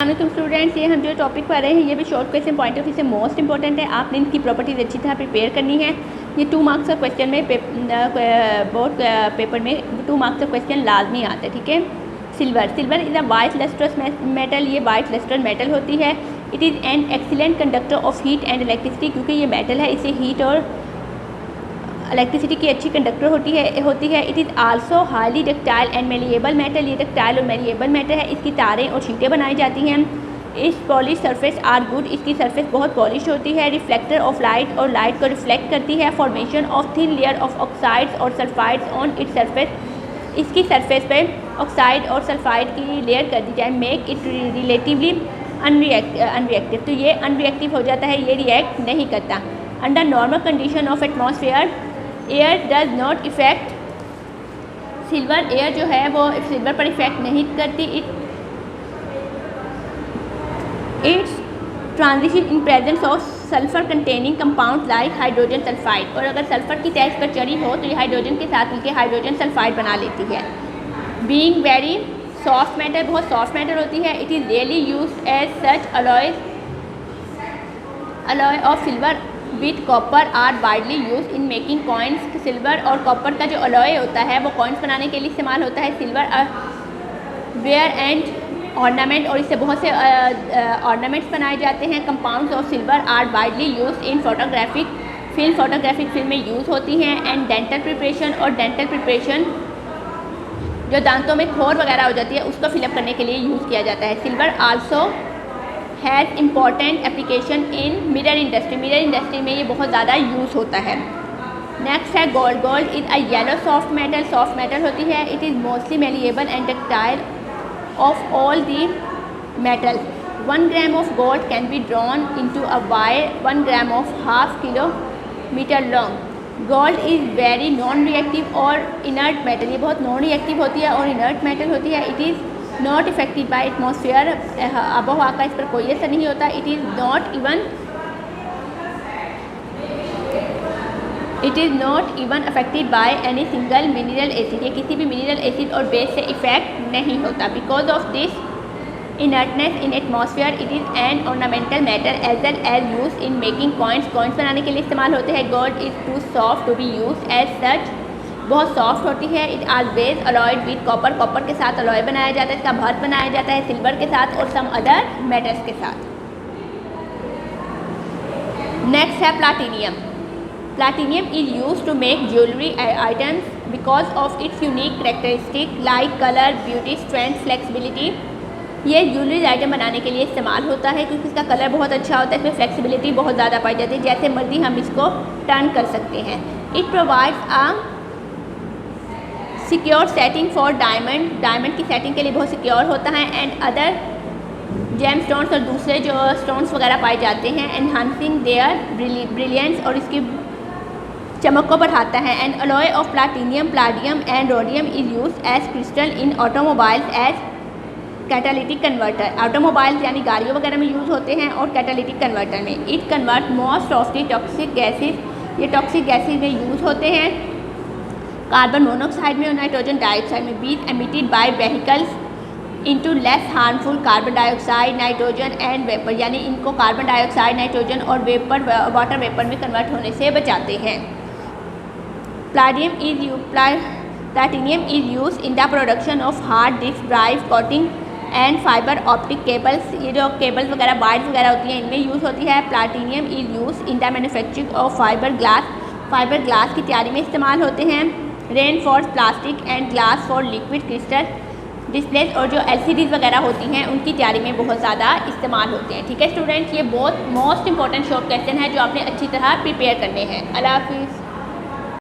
अस्सलाम स्टूडेंट्स, ये हम जो टॉपिक पढ़ रहे हैं ये भी short question point of view से मोस्ट इंपॉर्टेंट है। आपने इनकी प्रॉपर्टीज अच्छी तरह प्रिपेयर करनी है। ये 2 मार्क्स का क्वेश्चन में बोर्ड पेपर में 2 मार्क्स का क्वेश्चन लाजमी आता है। ठीक है। Silver is a white lustrous metal. ये वाइट लस्ट्रस मेटल होती है। It is an excellent conductor of heat and electricity. क्योंकि ये मेटल है, इसे हीट और इलेक्ट्रिसिटी की अच्छी कंडक्टर होती है। It is also highly ductile and malleable metal. ये डक्टाइल और मेलिएबल मेटल है। इसकी तारें और शीटें बनाई जाती हैं। इस पॉलिश सरफेस आर गुड। इसकी सरफेस बहुत पॉलिश होती है। रिफ्लेक्टर ऑफ लाइट और लाइट को रिफ्लेक्ट करती है। Formation of thin layer of oxides और सल्फाइड्स ऑन इट्स सरफेस। इसकी सरफेस पे ऑक्साइड और सल्फाइड की लेयर कर दी जाए, मेक इट रिलेटिवली अनरिएक्टिव। तो ये अनरिएक्टिव हो जाता है, ये रिएक्ट नहीं करता। Under normal condition of atmosphere air does not effect silver. Air जो है वो सिल्वर पर इफेक्ट नहीं करती। It's transition in presence of sulphur containing compound like hydrogen sulphide. और अगर सल्फर की तह पर चढ़ी हो तो ये हाइड्रोजन के साथ मिलकर हाइड्रोजन सल्फाइड बना लेती है। बीइंग वेरी सॉफ्ट मेटल, बहुत सॉफ्ट मेटल होती है। It is really used as such alloy of silver with copper are widely use in making coins. Silver और कॉपर का जो अलॉय होता है वो कॉइन्स बनाने के लिए इस्तेमाल होता है। सिल्वर वेयर एंड ऑर्नामेंट, और इससे बहुत से ऑर्नामेंट्स बनाए जाते हैं। Compounds of silver are widely use in photographic film में यूज़ होती हैं। एंड डेंटल प्रिपरेशन, और डेंटल प्रिपरेशन जो दांतों में खोर वगैरह हो जाती है उसको फिलअप करने के लिए यूज़ किया जाता है। Silver also has important application in mirror industry में ये बहुत ज़्यादा यूज़ होता है। नेक्स्ट है gold. Gold is a yellow soft metal होती है। It is mostly malleable and ductile of all the metal. 1 gram of gold can be drawn into a wire 1 gram of half kilometre long. Gold is very non reactive और inert metal. ये बहुत non reactive होती है और inert metal होती है। It is not affected by atmosphere. आबोहवा का इस पर कोई असर नहीं होता। It is not even affected by any single mineral acid. ये किसी भी मिनरल एसिड और बेस से इफेक्ट नहीं होता। Because of this inertness in atmosphere it is an ornamental metal as well as use in making coins बनाने के लिए इस्तेमाल होते हैं। Gold is too soft to be use as such. बहुत सॉफ्ट होती है। It always alloyed with copper के साथ अलॉय बनाया जाता है। इसका भर्त बनाया जाता है सिल्वर के साथ और सम अदर मेटल्स के साथ। नेक्स्ट है platinum is use to make jewellery items because of its unique characteristic like colour, beauty, strength, flexibility. ये ज्वेलरी आइटम बनाने के लिए इस्तेमाल होता है क्योंकि इसका कलर बहुत अच्छा होता है। इसमें फ्लेक्सिबिलिटी बहुत ज़्यादा पाई जाती है, जैसे मर्जी हम इसको टर्न कर सकते हैं। It provides a secure setting for diamond की सेटिंग के लिए बहुत सिक्योर होता है। एंड अदर जेम स्टोन्स और दूसरे जो स्टोन्स वगैरह पाए जाते हैं। एनहांसिंग देयर ब्रिलियंस, और इसकी चमक को बढ़ाता है। And alloy of platinum and rhodium is use as crystal in automobiles as catalytic converter. Automobiles यानी गाड़ियों वगैरह में यूज़ होते हैं और कैटालिटिक कन्वर्टर में। It convert most of the toxic gases. ये टॉक्सिक गैसेज में यूज़ होते हैं। कार्बन मोनोऑक्साइड में और नाइट्रोजन डाइऑक्साइड में बीज emitted by vehicles into less harmful carbon dioxide, nitrogen and vapour. यानी इनको कार्बन डाइऑक्साइड, नाइट्रोजन और वाटर वेपर में कन्वर्ट होने से बचाते हैं। Platinum is use in the production of hard disk drive, coating and fibre optic cables. ये जो केबल्स वगैरह, वायर्स वगैरह होती हैं, इनमें यूज़ होती है। Platinum is use in the manufacturing of fibre glass की तैयारी में इस्तेमाल होते हैं। Reinforce plastic and glass for liquid crystal displace, और जो LCDs वगैरह होती हैं उनकी तैयारी में बहुत ज़्यादा इस्तेमाल होते हैं। ठीक है स्टूडेंट्स, ये बहुत मोस्ट इंपॉर्टेंट शॉर्ट क्वेश्चन है जो आपने अच्छी तरह प्रिपेयर करने हैं। अल्लाह हाफिज़।